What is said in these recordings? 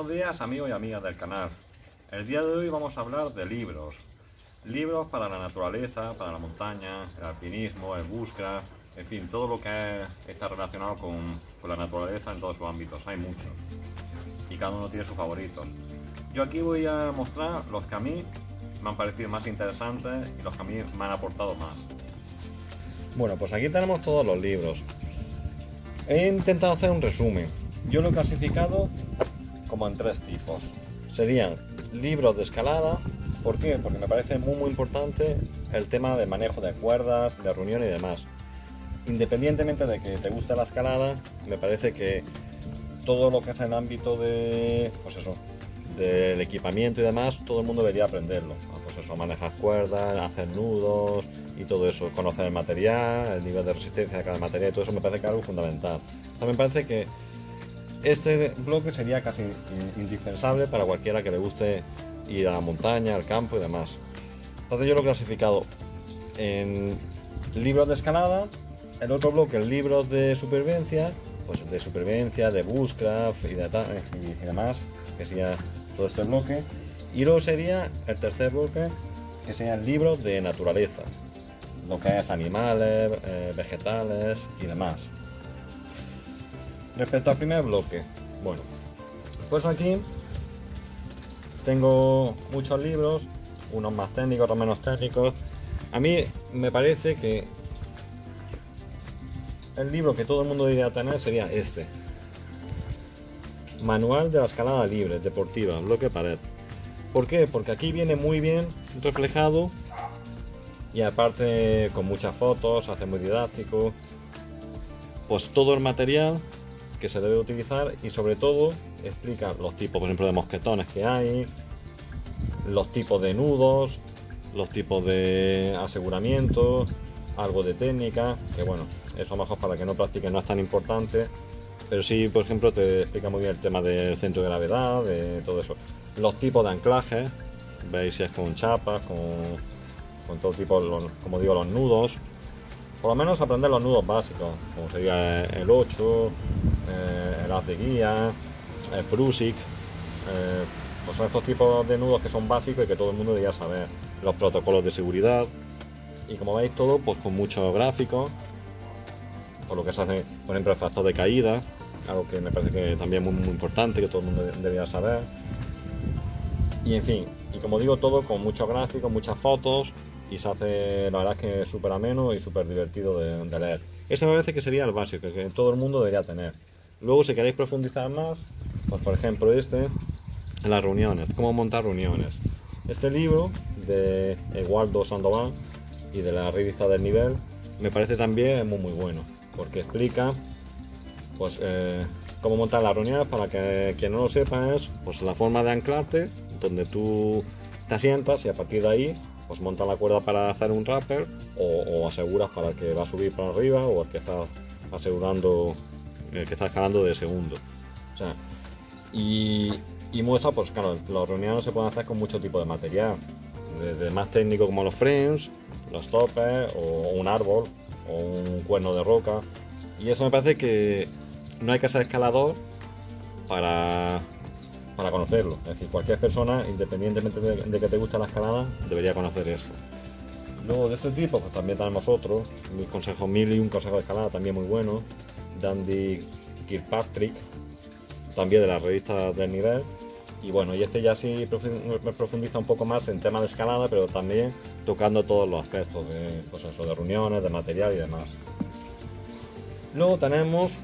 Buenos días amigos y amigas del canal. El día de hoy vamos a hablar de libros. Libros para la naturaleza, para la montaña, el alpinismo, el bushcraft, en fin, todo lo que está relacionado con la naturaleza en todos sus ámbitos. Hay muchos y cada uno tiene sus favoritos. Yo aquí voy a mostrar los que a mí me han parecido más interesantes y los que a mí me han aportado más. Bueno, pues aquí tenemos todos los libros. He intentado hacer un resumen. Yo lo he clasificado como en tres tipos. Serían libros de escalada. ¿Por qué? Porque me parece muy importante el tema de manejo de cuerdas, de reunión y demás. Independientemente de que te guste la escalada, me parece que todo lo que es en el ámbito de, pues eso, del equipamiento y demás, todo el mundo debería aprenderlo. Pues eso, manejar cuerdas, hacer nudos y todo eso, conocer el material, el nivel de resistencia de cada material, y todo eso me parece que es algo fundamental. También me parece que este bloque sería casi indispensable para cualquiera que le guste ir a la montaña, al campo y demás. Entonces yo lo he clasificado en libros de escalada, el otro bloque en libros de supervivencia, pues de supervivencia, de bushcraft y demás, que sería todo este bloque. Y luego sería el tercer bloque, que serían libros de naturaleza, lo que es animales, vegetales y demás. Respecto al primer bloque, bueno, pues aquí tengo muchos libros, unos más técnicos, otros menos técnicos. A mí me parece que el libro que todo el mundo debería tener sería este: Manual de la escalada libre, deportiva, bloque pared. ¿Por qué? Porque aquí viene muy bien reflejado y aparte con muchas fotos, hace muy didáctico, pues todo el material que se debe utilizar y sobre todo explica los tipos, por ejemplo, de mosquetones que hay, los tipos de nudos, los tipos de aseguramiento, algo de técnica, que bueno, eso mejor para que no practiquen no es tan importante, pero sí, por ejemplo, te explica muy bien el tema del centro de gravedad, de todo eso. Los tipos de anclaje, veis si es con chapas, con todo tipo, como digo, los nudos. Por lo menos aprender los nudos básicos, como sería el 8, el haz de guía, el Prusik, pues son estos tipos de nudos que son básicos y que todo el mundo debería saber. Los protocolos de seguridad y como veis todo pues con muchos gráficos, por lo que se hace, por ejemplo, el factor de caída, algo que me parece que también es muy importante, que todo el mundo debería saber. Y en fin, y como digo, todo con muchos gráficos, muchas fotos, y se hace, la verdad es que es súper ameno y súper divertido de leer. Ese me parece que sería el básico, que todo el mundo debería tener. Luego, si queréis profundizar más, pues por ejemplo las reuniones, cómo montar reuniones. Este libro de Eduardo Sandoval y de la revista del Nivel me parece también muy bueno, porque explica pues cómo montar las reuniones. Para que quien no lo sepa, es pues la forma de anclarte, donde tú te asientas y a partir de ahí pues montas la cuerda para hacer un rappel o aseguras para el que va a subir para arriba o el que está asegurando, el que está escalando de segundo. O sea, y muestra, pues claro, las reuniones se pueden hacer con mucho tipo de material, desde más técnico como los frames, los toppers o un árbol o un cuerno de roca. Y eso me parece que no hay que ser escalador para conocerlo. Es decir, cualquier persona, independientemente de que te guste la escalada, debería conocer eso. Luego de este tipo, pues también tenemos otros, mis consejos 1001 consejos de escalada, también muy bueno, de Andy Kirkpatrick, también de la revista del Nivel. Y bueno, y este ya sí me profundiza un poco más en temas de escalada, pero también tocando todos los aspectos de, pues eso, de reuniones, de material y demás. Luego tenemos,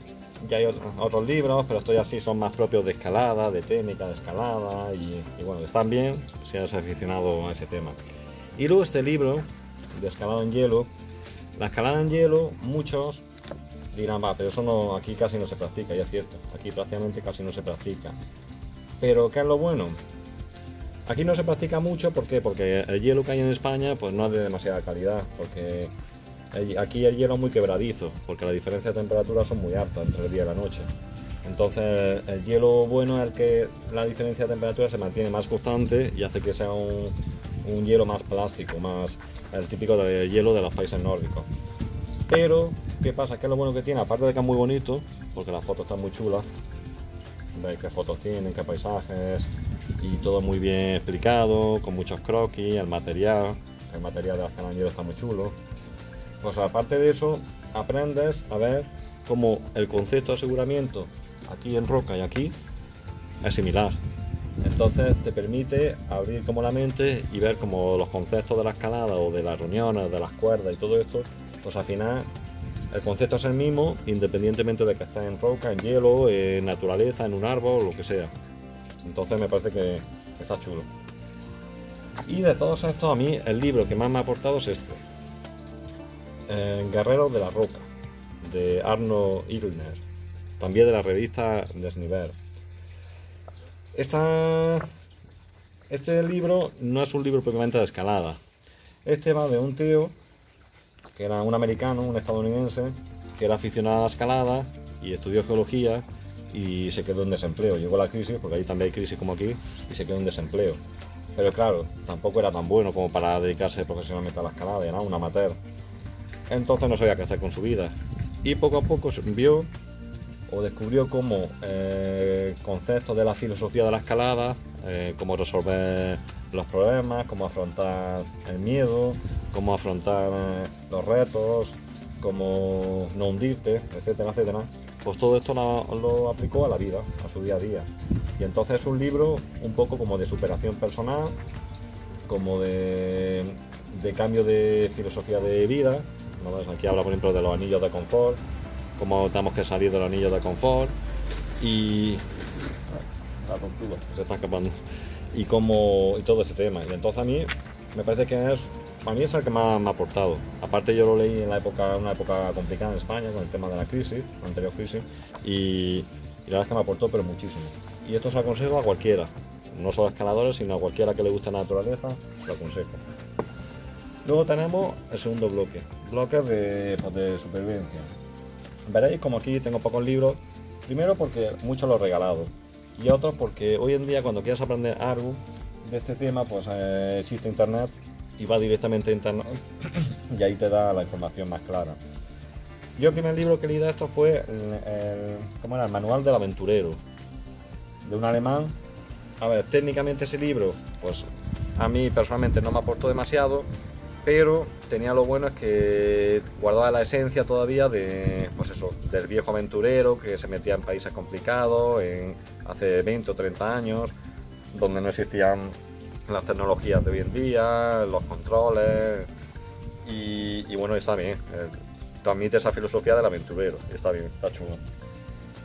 ya hay otros libros, pero estos ya sí son más propios de escalada, de técnica de escalada y bueno, están bien si eres aficionado a ese tema. Y luego este libro de escalada en hielo. La escalada en hielo, muchos dirán, va, pero eso no, aquí casi no se practica, y es cierto, aquí prácticamente casi no se practica. Pero ¿qué es lo bueno? Aquí no se practica mucho, ¿por qué? Porque el hielo que hay en España pues no es de demasiada calidad, porque aquí el hielo es muy quebradizo, porque las diferencias de temperatura son muy altas entre el día y la noche. Entonces el hielo bueno es el que la diferencia de temperatura se mantiene más constante y hace que sea un hielo más plástico, más el típico de hielo de los países nórdicos. Pero, ¿qué pasa? ¿Qué es lo bueno que tiene? Aparte de que es muy bonito, porque las fotos están muy chulas, Veis qué fotos tienen, qué paisajes, y todo muy bien explicado, con muchos croquis, el material de las cañeros está muy chulo. Pues aparte de eso, aprendes a ver cómo el concepto de aseguramiento aquí en roca y aquí es similar. Entonces te permite abrir como la mente y ver como los conceptos de la escalada o de las reuniones, de las cuerdas y todo esto, pues al final el concepto es el mismo independientemente de que estés en roca, en hielo, en naturaleza, en un árbol, lo que sea. Entonces me parece que está chulo. Y de todos estos, a mí el libro que más me ha aportado es este, Guerreros de la Roca, de Arno Ilgner, también de la revista Desnivel. Este libro no es un libro propiamente de escalada. Este va de un tío que era un americano, un estadounidense, que era aficionado a la escalada y estudió geología y se quedó en desempleo. Llegó la crisis, porque ahí también hay crisis como aquí, y se quedó en desempleo. Pero claro, tampoco era tan bueno como para dedicarse profesionalmente a la escalada, era un amateur. Entonces no sabía qué hacer con su vida. Y poco a poco vio o descubrió cómo conceptos de la filosofía de la escalada, cómo resolver los problemas, cómo afrontar el miedo, cómo afrontar los retos, cómo no hundirte, etcétera, etcétera. Pues todo esto lo aplicó a la vida, a su día a día. Y entonces es un libro un poco como de superación personal, como de cambio de filosofía de vida, ¿no? Aquí habla por ejemplo de los anillos de confort, cómo tenemos que salir de los anillos de confort y la tortuga se está escapando y todo ese tema. Y entonces a mí me parece que a mí es el que más me ha aportado. Aparte yo lo leí en una época complicada en España con el tema de la crisis, la anterior crisis, y la verdad es que me aportó pero muchísimo. Y esto se lo aconsejo a cualquiera, no solo a escaladores, sino a cualquiera que le guste la naturaleza, lo aconsejo. Luego tenemos el segundo bloque de supervivencia. Veréis como aquí tengo pocos libros, primero porque muchos los he regalado y otros porque hoy en día cuando quieras aprender algo de este tema pues existe internet y va directamente a internet y ahí te da la información más clara. Yo el primer libro que leí de esto fue el Manual del Aventurero, de un alemán. A ver, técnicamente ese libro pues a mí personalmente no me aportó demasiado, pero tenía lo bueno es que guardaba la esencia todavía de, pues eso, del viejo aventurero que se metía en países complicados hace 20 o 30 años, donde no existían las tecnologías de hoy en día, los controles, y bueno, está bien, transmite esa filosofía del aventurero, está bien, está chulo.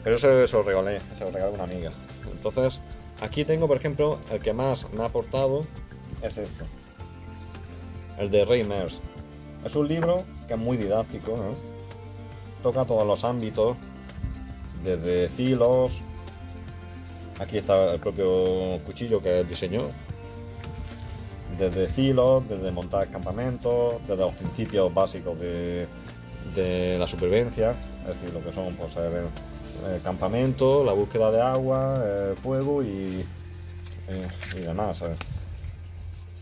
Pero eso se lo regalé a una amiga. Entonces, aquí tengo, por ejemplo, el que más me ha aportado es este, el de Reimers. Es un libro que es muy didáctico, ¿no? Toca todos los ámbitos, desde filos, aquí está el propio cuchillo que él diseñó, desde filos, desde montar campamentos, desde los principios básicos de la supervivencia, es decir, lo que son pues, el campamento, la búsqueda de agua, el fuego y demás, ¿sabes?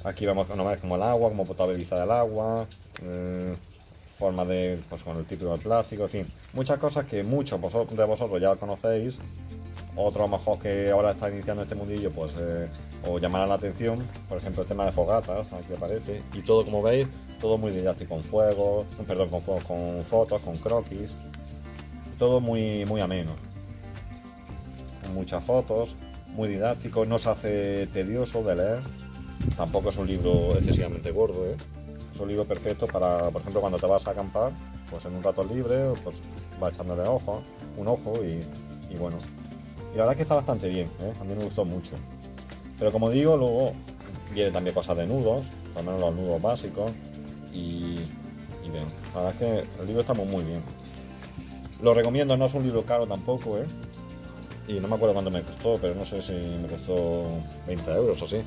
Aquí vemos como el agua, cómo potabilizar el agua, forma de, pues con el típico del plástico, en fin, muchas cosas que muchos de vosotros ya conocéis, otros a lo mejor que ahora están iniciando este mundillo, pues os llamará la atención, por ejemplo el tema de fogatas, aquí aparece, y todo como veis, todo muy didáctico, con fotos, con croquis, todo muy, muy ameno, con muchas fotos, muy didáctico, no se hace tedioso de leer. Tampoco es un libro excesivamente gordo, ¿eh? Es un libro perfecto para, por ejemplo, cuando te vas a acampar, pues en un rato libre, pues vas echándole un ojo y bueno. Y la verdad es que está bastante bien, ¿eh? A mí me gustó mucho. Pero como digo, luego viene también cosas de nudos, al menos los nudos básicos, y bien. La verdad es que el libro está muy bien. Lo recomiendo, no es un libro caro tampoco, ¿eh? Y no me acuerdo cuánto me costó, pero no sé si me costó 20 euros o así.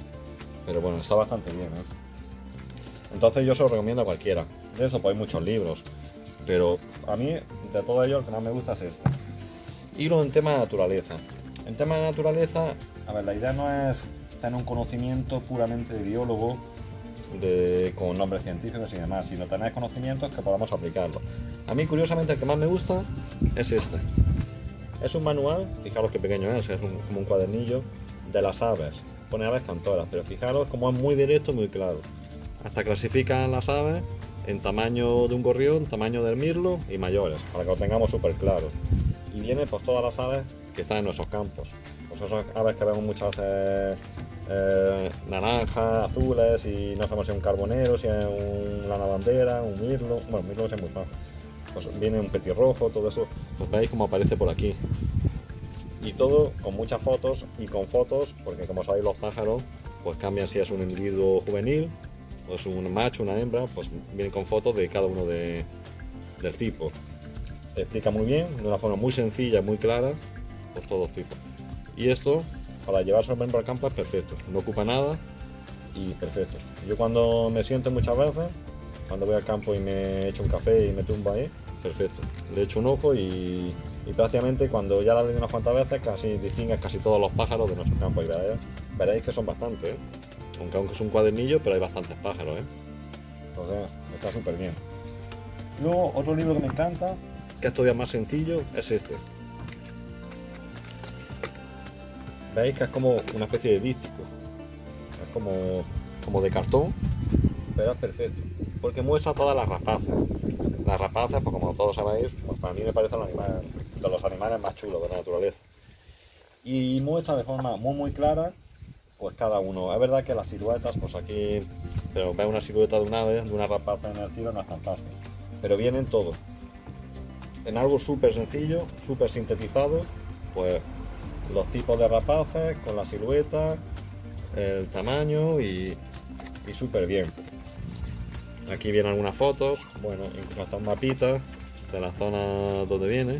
Pero bueno, está bastante bien, ¿eh? Entonces yo se lo recomiendo a cualquiera. De eso pues hay muchos libros, pero a mí de todo ello el que más me gusta es este. Y luego en tema de naturaleza. En tema de naturaleza, a ver, la idea no es tener un conocimiento puramente de biólogo, con nombres científicos y demás, sino tener conocimientos que podamos aplicarlos. A mí curiosamente el que más me gusta es este. Es un manual, fijaros qué pequeño es como un cuadernillo de las aves. Pone aves cantoras, pero fijaros como es muy directo, muy claro. Hasta clasifican las aves en tamaño de un gorrión, tamaño del mirlo y mayores, para que lo tengamos súper claro. Y viene pues todas las aves que están en nuestros campos. Pues esas aves que vemos muchas veces naranjas, azules, y no sabemos si es un carbonero, si es una lavandera, un mirlo. Bueno, mirlo es muy fácil. Pues viene un petirrojo, todo eso, pues veis como aparece por aquí. Y todo con muchas fotos y con fotos, porque como sabéis los pájaros, pues cambian si es un individuo juvenil, o es un macho, una hembra, pues vienen con fotos de cada uno del tipo. Te explica muy bien, de una forma muy sencilla, muy clara, por todos tipos. Y esto, para llevarse al al campo es perfecto, no ocupa nada y perfecto. Yo cuando me siento muchas veces, cuando voy al campo y me echo un café y me tumbo ahí, perfecto. Le echo un ojo y prácticamente cuando ya la leí unas cuantas veces, casi distingues casi todos los pájaros de nuestro campo y veréis que son bastantes, ¿eh? Aunque es un cuadernillo, pero hay bastantes pájaros, ¿eh? Entonces está súper bien. Luego otro libro que me encanta, que es todavía más sencillo, es este. Veis que es como una especie de díptico, es como de cartón, pero es perfecto, porque muestra todas las rapaces. Las rapaces, pues como todos sabéis, pues para mí me parecen de los animales más chulos de la naturaleza. Y muestra de forma muy clara, pues cada uno. Es verdad que las siluetas, pues aquí, pero ve una silueta de un ave, de una rapaza en el tiro, no es tan fácil. Pero vienen todos en algo súper sencillo, súper sintetizado, pues los tipos de rapaces, con la silueta, el tamaño y súper bien. Aquí vienen algunas fotos, bueno, incluso hasta un mapita de la zona donde viene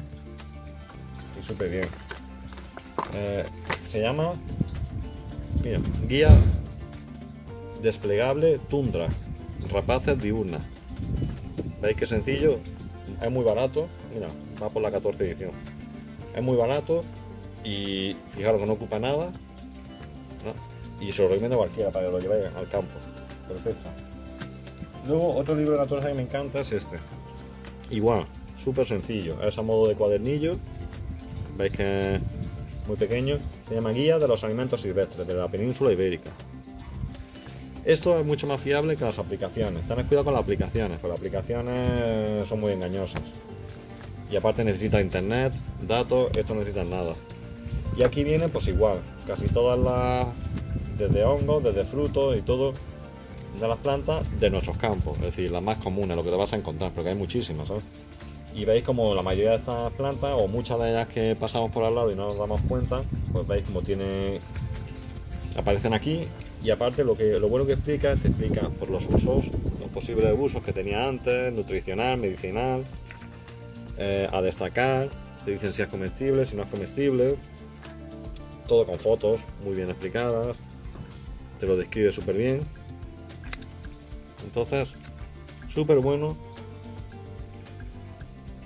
y súper bien. Se llama, mira, Guía Desplegable Tundra, Rapaces Diurnas. ¿Veis qué sencillo? Es muy barato, mira, va por la 14 edición. Es muy barato y fijaros que no ocupa nada, ¿no? Y se lo recomiendo a cualquiera para que lo llevéis al campo. Perfecto. Luego otro libro de naturaleza que me encanta es este. Igual, súper sencillo, es a modo de cuadernillo. Veis que es muy pequeño. Se llama Guía de los Alimentos Silvestres de la Península Ibérica. Esto es mucho más fiable que las aplicaciones. Tened cuidado con las aplicaciones, porque las aplicaciones son muy engañosas. Y aparte necesita internet, datos, esto no necesita nada. Y aquí viene pues igual, casi todas las, desde hongos, desde frutos y todo de las plantas de nuestros campos, es decir, las más comunes, lo que te vas a encontrar, porque hay muchísimas, ¿sabes? Y veis como la mayoría de estas plantas, o muchas de ellas que pasamos por al lado y no nos damos cuenta, pues veis como aparecen aquí. Y aparte lo bueno que explica, te explica por los usos, los posibles usos que tenía antes, nutricional, medicinal, a destacar, te dicen si es comestible, si no es comestible, todo con fotos muy bien explicadas, te lo describe súper bien. Entonces, súper bueno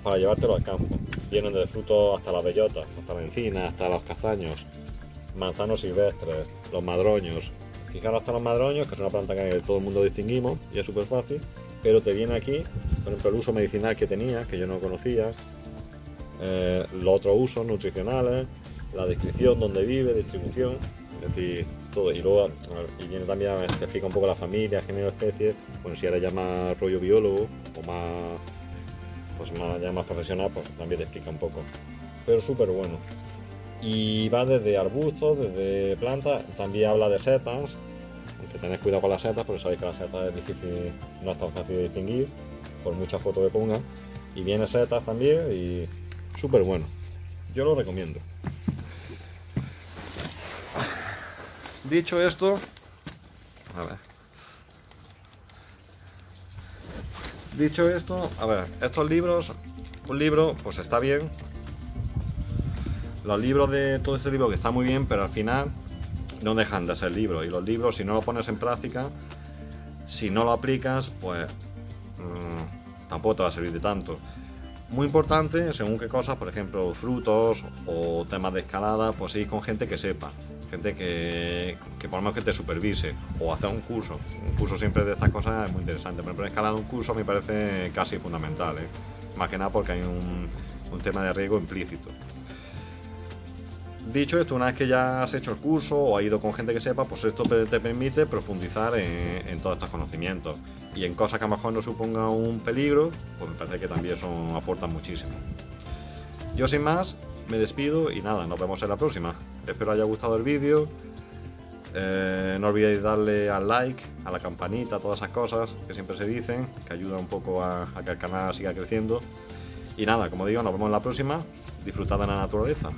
para llevártelo al campo. Vienen de frutos hasta las bellotas, hasta la encina, hasta los castaños, manzanos silvestres, los madroños. Fijaros hasta los madroños, que es una planta que todo el mundo distinguimos y es súper fácil, pero te viene aquí, por ejemplo, el uso medicinal que tenía, que yo no conocía, los otros usos nutricionales, la descripción, dónde vive, distribución, es decir, todo. Y luego y viene también, te explica un poco la familia, género, especie. Bueno, si ahora ya más rollo biólogo o más, pues ya más profesional, pues también te explica un poco. Pero súper bueno. Y va desde arbustos, desde plantas, también habla de setas, aunque tenéis cuidado con las setas, porque sabéis que las setas es difícil, no es tan fácil de distinguir, por muchas fotos que pongan. Y viene setas también y súper bueno. Yo lo recomiendo. Dicho esto, a ver. Dicho esto, a ver, estos libros, un libro, pues está bien. Los libros de todo este libro que está muy bien, pero al final no dejan de ser libros. Y los libros, si no lo pones en práctica, si no lo aplicas, pues tampoco te va a servir de tanto. Muy importante, según qué cosas, por ejemplo, frutos o temas de escalada, pues ir con gente que sepa. Gente que por lo menos que te supervise o hacer un curso siempre de estas cosas es muy interesante. Por ejemplo, escalar un curso me parece casi fundamental, más que nada porque hay un tema de riesgo implícito. Dicho esto, una vez que ya has hecho el curso o has ido con gente que sepa, pues esto te permite profundizar en todos estos conocimientos. Y en cosas que a lo mejor no supongan un peligro, pues me parece que también aportan muchísimo. Yo sin más, me despido y nada, nos vemos en la próxima. Espero haya gustado el vídeo. No olvidéis darle al like, a la campanita, todas esas cosas que siempre se dicen, que ayuda un poco a que el canal siga creciendo. Y nada, como digo, nos vemos en la próxima. Disfrutad de la naturaleza.